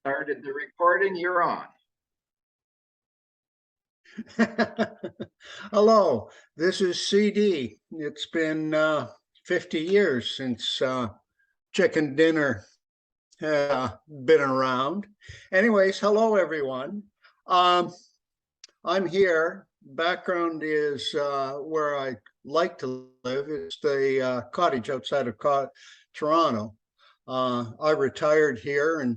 Started the recording, you're on. Hello, this is CD. It's been 50 years since chicken dinner been around. Anyways, hello everyone. I'm here. Background is where I like to live. It's the cottage outside of Toronto. I retired here and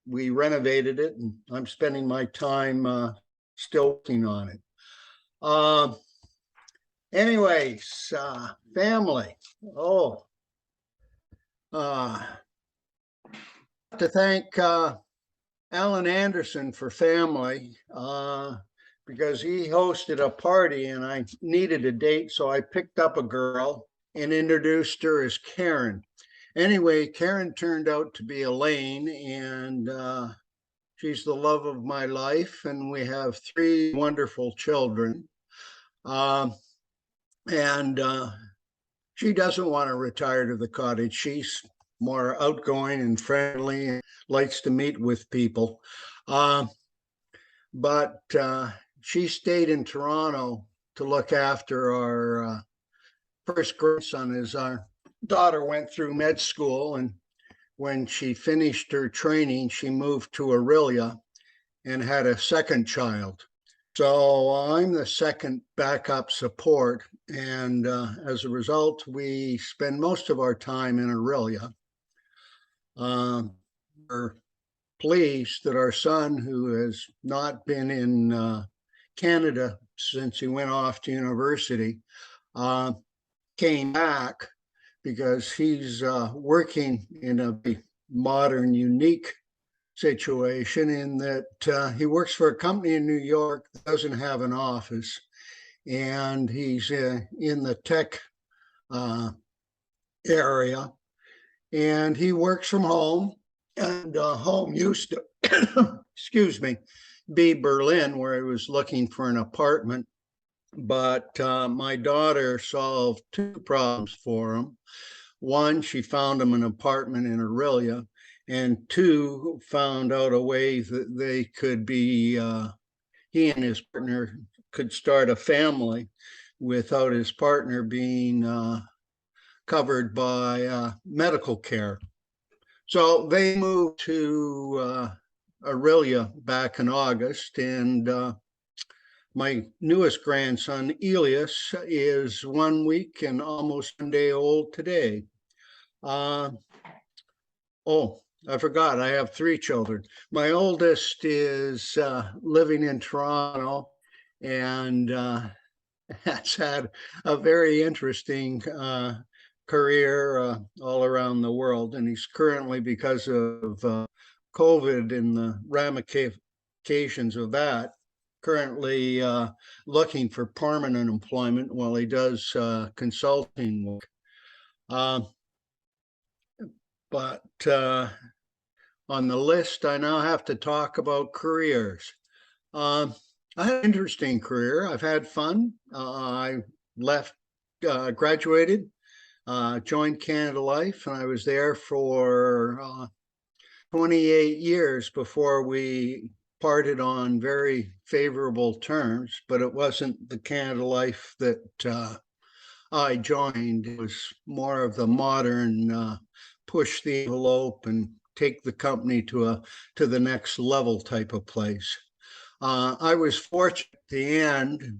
we renovated it, and I'm spending my time still working on it. Anyways, family. Oh, to thank Alan Anderson for family because he hosted a party and I needed a date, so I picked up a girl and introduced her as Karen. Anyway, Karen turned out to be Elaine, and she's the love of my life, and we have 3 wonderful children. And she doesn't want to retire to the cottage. She's more outgoing and friendly and likes to meet with people. But she stayed in Toronto to look after our first grandson as our daughter went through med school. And when she finished her training, she moved to Aurelia and had a second child. So I'm the second backup support, and as a result, we spend most of our time in Aurelia. We're pleased that our son, who has not been in Canada since he went off to university, came back because he's working in a modern, unique situation in that he works for a company in New York that doesn't have an office, and he's in the tech area, and he works from home, and home used to excuse me, be Berlin, where he was looking for an apartment. But my daughter solved 2 problems for him. One, she found him an apartment in Aurelia, and 2, found out a way that they could be, he and his partner could start a family without his partner being covered by medical care. So they moved to Aurelia back in August, and my newest grandson, Elias, is 1 week and almost 1 day old today. Oh, I forgot, I have 3 children. My oldest is living in Toronto and has had a very interesting career all around the world. And he's currently, because of COVID and the ramifications of that, currently looking for permanent employment while he does consulting work. But on the list, I now have to talk about careers. I had an interesting career. I've had fun. I graduated, joined Canada Life, and I was there for 28 years before we parted on very favorable terms. But it wasn't the Canada Life that I joined. It was more of the modern push the envelope and take the company to the next level type of place. I was fortunate at the end,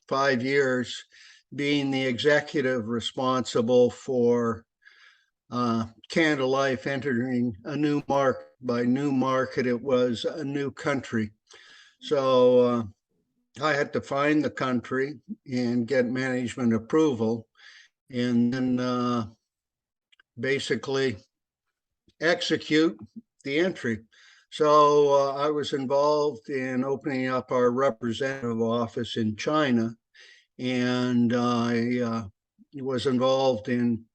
5 years, being the executive responsible for Canada Life entering a new market. By new market, it was a new country. So I had to find the country and get management approval, and then basically execute the entry. So I was involved in opening up our representative office in China, and I was involved in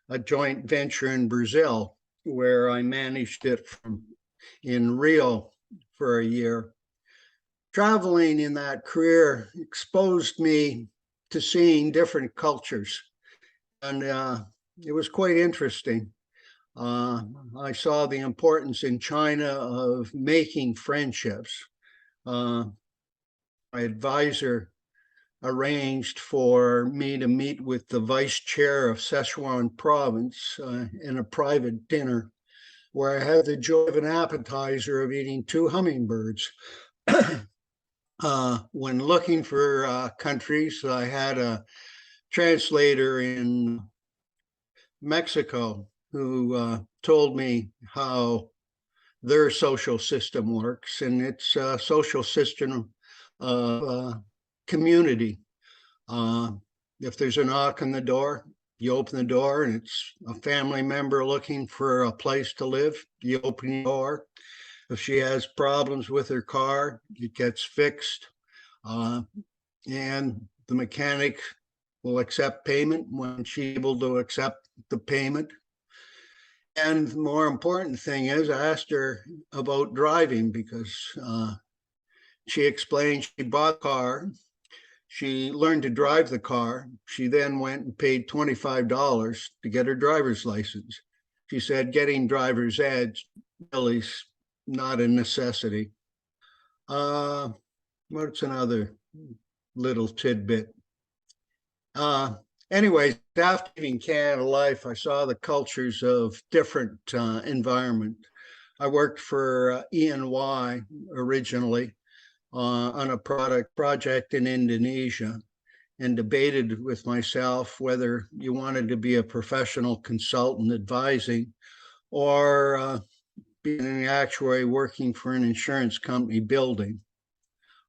a joint venture in Brazil, where I managed it in Rio for a year. Traveling in that career exposed me to seeing different cultures, and it was quite interesting. I saw the importance in China of making friendships. My advisor arranged for me to meet with the vice chair of Sichuan province in a private dinner where I had the joy of an appetizer of eating 2 hummingbirds. When looking for countries, I had a translator in Mexico who told me how their social system works, and it's a social system of community. If there's a knock on the door, you open the door and it's a family member looking for a place to live, you open the door. If she has problems with her car, it gets fixed. And the mechanic will accept payment when she's able to accept the payment. And the more important thing is, I asked her about driving because she explained she bought a car. She learned to drive the car. She then went and paid $25 to get her driver's license. She said getting driver's ed really is not a necessity. What's another little tidbit? Anyways, after leaving Canada Life, I saw the cultures of different environment. I worked for E&Y originally on a project in Indonesia, and debated with myself whether you wanted to be a professional consultant advising or being an actuary working for an insurance company building.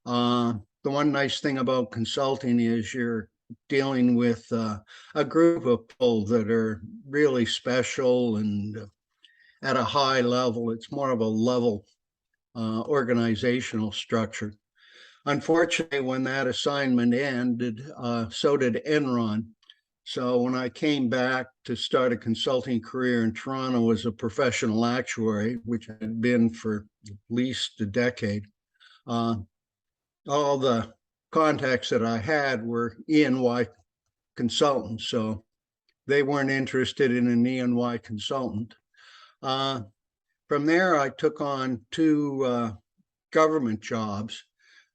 The one nice thing about consulting is you're dealing with a group of people that are really special and at a high level. It's more of a level organizational structure. Unfortunately, when that assignment ended, so did Enron. So when I came back to start a consulting career in Toronto as a professional actuary, which I had been for at least a decade, all the contacts that I had were E&Y consultants. So they weren't interested in an E&Y consultant. From there, I took on 2 government jobs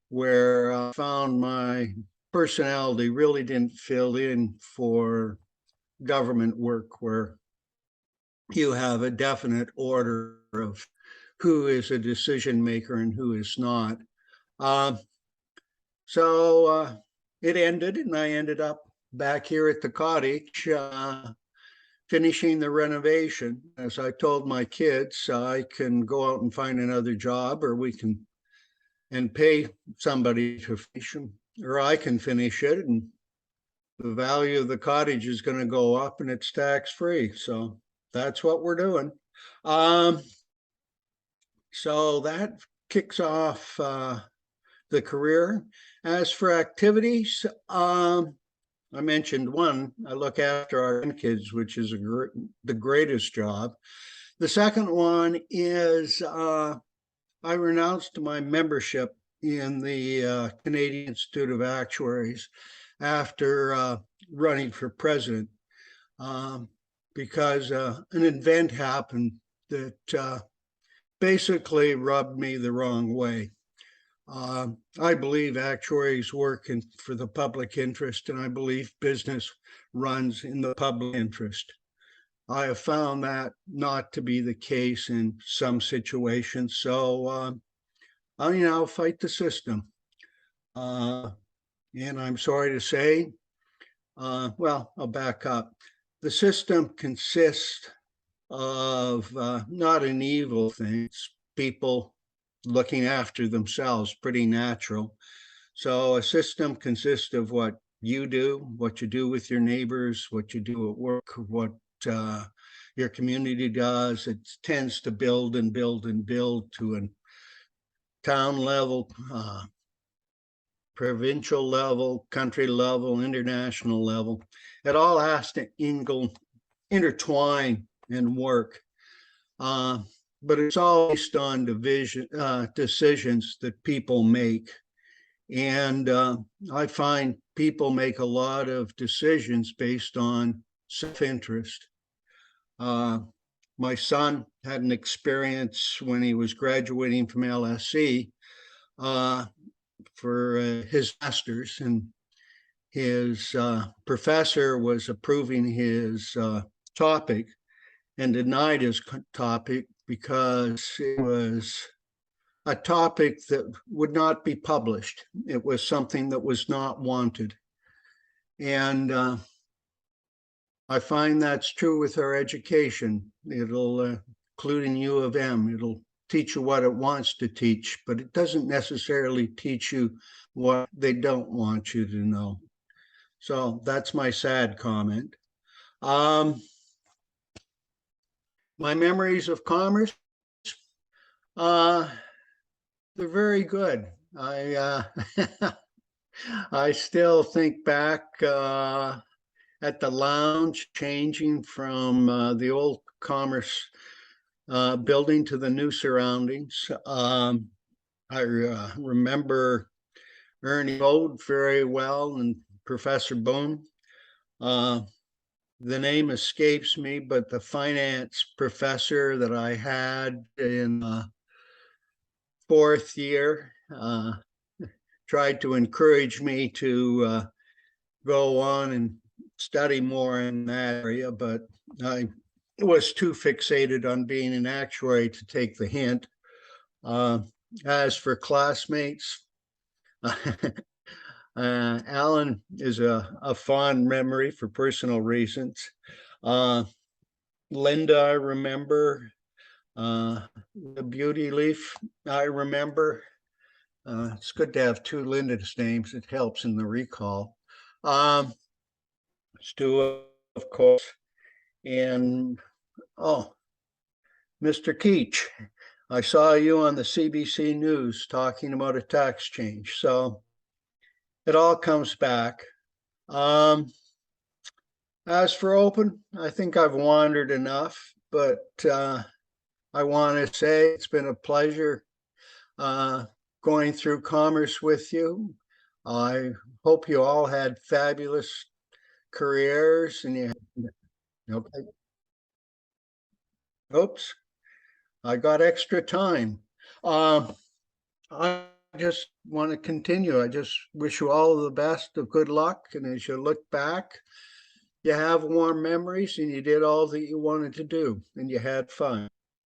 where I found my personality really didn't fill in for government work, where you have a definite order of who is a decision maker and who is not. So it ended, and I ended up back here at the cottage, finishing the renovation. As I told my kids, I can go out and find another job, or we can and pay somebody to finish them, or I can finish it, and the value of the cottage is going to go up and it's tax-free. So that's what we're doing. So that kicks off the career. As for activities, I mentioned one, I look after our kids, which is the greatest job. The second one is I renounced my membership in the Canadian Institute of Actuaries after running for president because an event happened that basically rubbed me the wrong way. I believe actuaries work for the public interest, and I believe business runs in the public interest. I have found that not to be the case in some situations. So, I fight the system. And I'm sorry to say, well, I'll back up. The system consists of not an evil thing. It's people looking after themselves, pretty natural. So a system consists of what you do with your neighbors, what you do at work, what your community does. It tends to build and build and build to a town level, provincial level, country level, international level. It all has to intertwine and work. But it's all based on decisions that people make. And I find people make a lot of decisions based on self-interest. my son had an experience when he was graduating from LSE for his master's, and his professor was approving his topic and denied his topic because it was a topic that would not be published. It was something that was not wanted. And I find that's true with our education. It'll, including U of M, it'll teach you what it wants to teach, but it doesn't necessarily teach you what they don't want you to know. So that's my sad comment. My memories of commerce, they're very good. I still think back at the lounge, changing from the old commerce building to the new surroundings. I remember Ernie Bode very well and Professor Boone. The name escapes me, but the finance professor that I had in fourth year tried to encourage me to go on and study more in that area, but I was too fixated on being an actuary to take the hint. As for classmates, Alan is a fond memory for personal reasons. Linda, I remember. The Beauty Leaf, I remember. It's good to have two Linda's names. It helps in the recall. Stu, of course, and Mr. Keach. I saw you on the CBC News talking about a tax change. So it all comes back. As for open, I think I've wandered enough, but I want to say it's been a pleasure going through commerce with you. I hope you all had fabulous careers and you. Okay. Oops, I got extra time. I just want to continue. I just wish you all the best of good luck. And as you look back, you have warm memories and you did all that you wanted to do and you had fun.